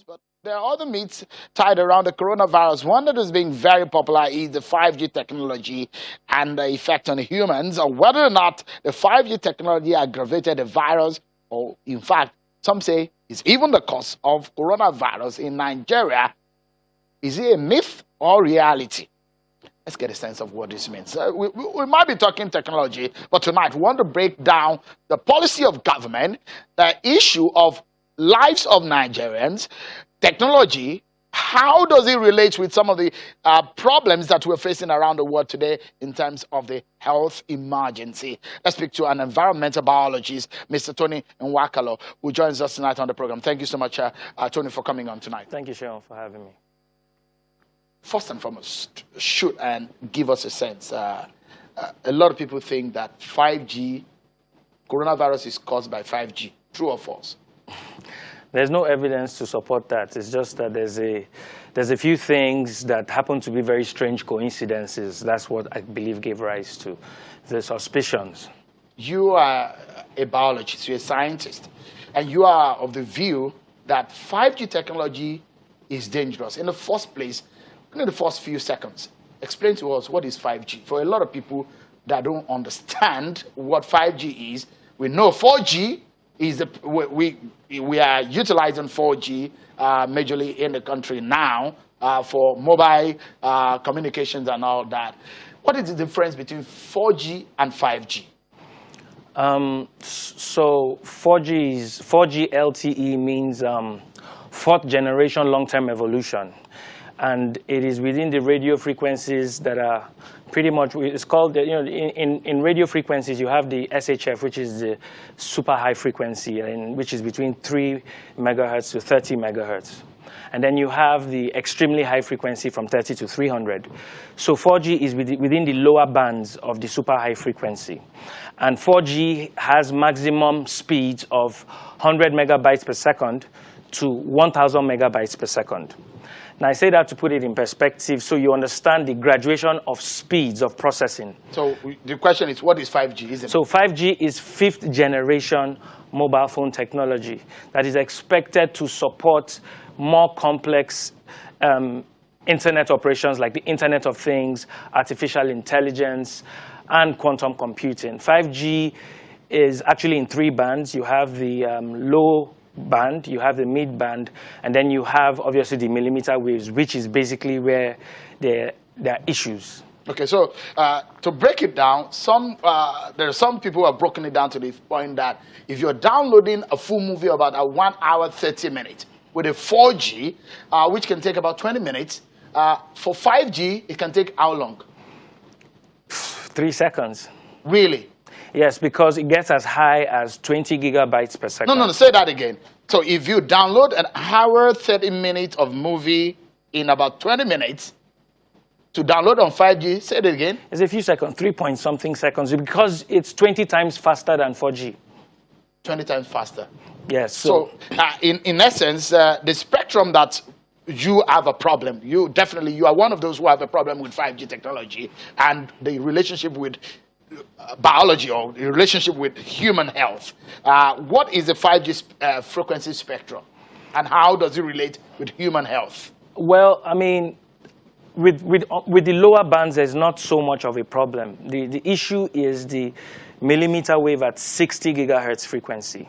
But there are other myths tied around the coronavirus. One that is being very popular is the 5G technology and the effect on humans, or whether or not the 5G technology aggravated the virus, or in fact, some say it's even the cause of coronavirus in Nigeria. Is it a myth or reality? Let's get a sense of what this means. We might be talking technology, but tonight we want to break down the policy of government, the issue of lives of Nigerians, technology. How does it relate with some of the problems that we're facing around the world today in terms of the health emergency? Let's speak to an environmental biologist, Mr. Tony Nwakalo, who joins us tonight on the program. Thank you so much, Tony, for coming on tonight. Thank you, Sean, for having me. First and foremost, should and give us a sense. A lot of people think that 5G, coronavirus is caused by 5G. True or false? There's no evidence to support that. It's just that there's a few things that happen to be very strange coincidences. That's what I believe gave rise to the suspicions. You are a biologist, you're a scientist, and you are of the view that 5G technology is dangerous. In the first place, in the first few seconds, explain to us what is 5G. For a lot of people that don't understand what 5G is, we know 4G is we are utilizing 4G majorly in the country now for mobile communications and all that. What is the difference between 4G and 5G? So 4G LTE means fourth generation long-term evolution. And it is within the radio frequencies that are pretty much, it's called, in radio frequencies, you have the SHF, which is the super high frequency, and which is between 3 megahertz to 30 megahertz. And then you have the extremely high frequency from 30 to 300. So 4G is within the lower bands of the super high frequency. And 4G has maximum speeds of 100 megabytes per second to 1,000 megabytes per second. Now, I say that to put it in perspective so you understand the graduation of speeds of processing. So the question is, what is 5G, isn't it? So 5G is fifth generation mobile phone technology that is expected to support more complex internet operations like the Internet of Things, artificial intelligence, and quantum computing. 5G is actually in 3 bands. You have the low band, you have the mid band, and then you have obviously the millimeter waves, which is basically where there are issues. Okay, so to break it down, there are some people who have broken it down to the point that if you're downloading a full movie about 1 hour 30 minutes with a 4G, which can take about 20 minutes, for 5G it can take how long? 3 seconds. Really? Yes, because it gets as high as 20 gigabytes per second. No, say that again. So if you download an hour, 30 minutes of movie in about 20 minutes, to download on 5G, say it again. It's a few seconds, 3-point-something seconds, because it's 20 times faster than 4G. 20 times faster? Yes. So in essence, the spectrum that you have a problem, you are one of those who have a problem with 5G technology and the relationship with biology or the relationship with human health. What is the 5G frequency spectrum, and how does it relate with human health? Well, I mean, with the lower bands, there's not so much of a problem. The issue is the millimeter wave at 60 gigahertz frequency.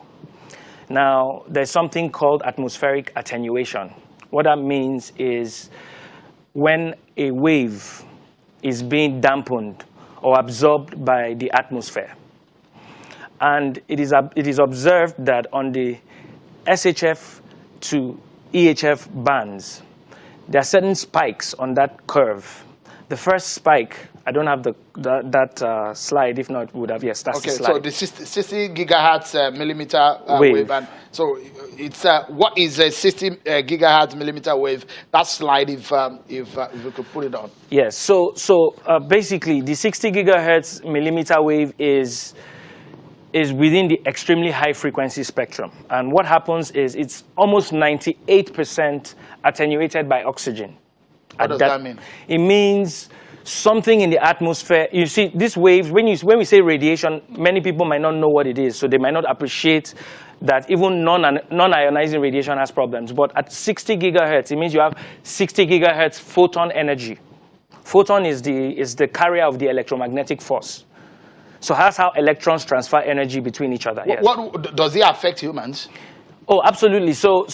Now, there's something called atmospheric attenuation. What that means is when a wave is being dampened or absorbed by the atmosphere. And it is observed that on the SHF to EHF bands, there are certain spikes on that curve. The first spike, I don't have that slide, if not, would have, yes, that's the slide. Okay, so the 60 gigahertz millimeter wave. And so it's, what is a 60 gigahertz millimeter wave? That slide, if we could put it on. Yes, so basically, the 60 gigahertz millimeter wave is within the extremely high frequency spectrum. And what happens is it's almost 98% attenuated by oxygen. What does that mean? It means something in the atmosphere. You see, these waves, when we say radiation, many people might not know what it is, so they might not appreciate that even non-ionizing radiation has problems. But at 60 gigahertz, it means you have 60 gigahertz photon energy. Photon is the carrier of the electromagnetic force. So that's how electrons transfer energy between each other. Yes. What does it affect humans? Oh, absolutely. So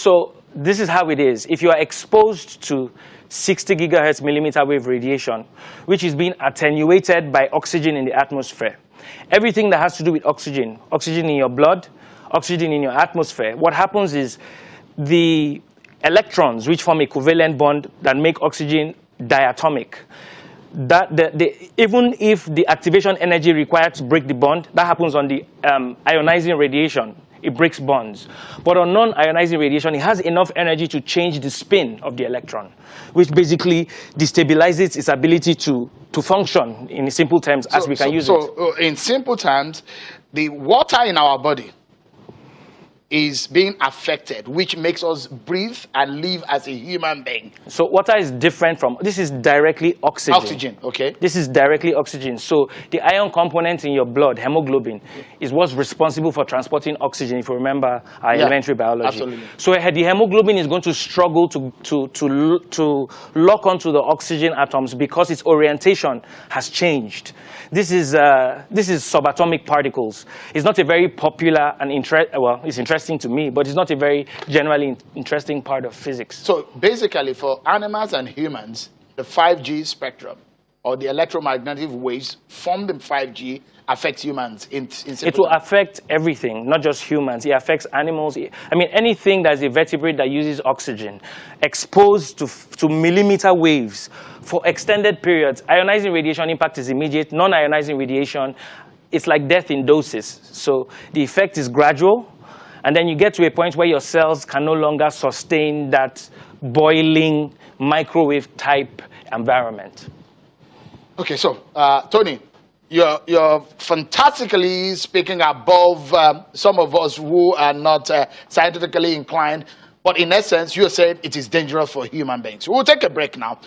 this is how it is. If you are exposed to 60 gigahertz millimeter wave radiation, which is being attenuated by oxygen in the atmosphere, everything that has to do with oxygen in your blood, oxygen in your atmosphere, what happens is the electrons, which form a covalent bond that make oxygen diatomic, even if the activation energy required to break the bond, that happens on the ionizing radiation. It breaks bonds. But on non-ionizing radiation, it has enough energy to change the spin of the electron, which basically destabilizes its ability to function in simple terms as we can use it. So in simple terms, the water in our body is being affected, which makes us breathe and live as a human being. So water is different from, this is directly oxygen. Oxygen, okay. This is directly oxygen. So the ion component in your blood, hemoglobin, is what's responsible for transporting oxygen, if you remember our elementary biology. Absolutely. So the hemoglobin is going to struggle to lock onto the oxygen atoms because its orientation has changed. This is subatomic particles. It's not a very popular and it's interesting to me, but it's not a very generally interesting part of physics. So basically, for animals and humans, the 5G spectrum or the electromagnetic waves formed in 5G affects humans in it will affect everything, not just humans. It affects animals. I mean, anything that's a vertebrate that uses oxygen, exposed to millimeter waves for extended periods. Ionizing radiation impact is immediate. Non-ionizing radiation, it's like death in doses. So the effect is gradual, and then you get to a point where your cells can no longer sustain that boiling microwave type environment. Okay, so Tony, you're fantastically speaking above some of us who are not scientifically inclined, but in essence, you're saying it is dangerous for human beings. We'll take a break now.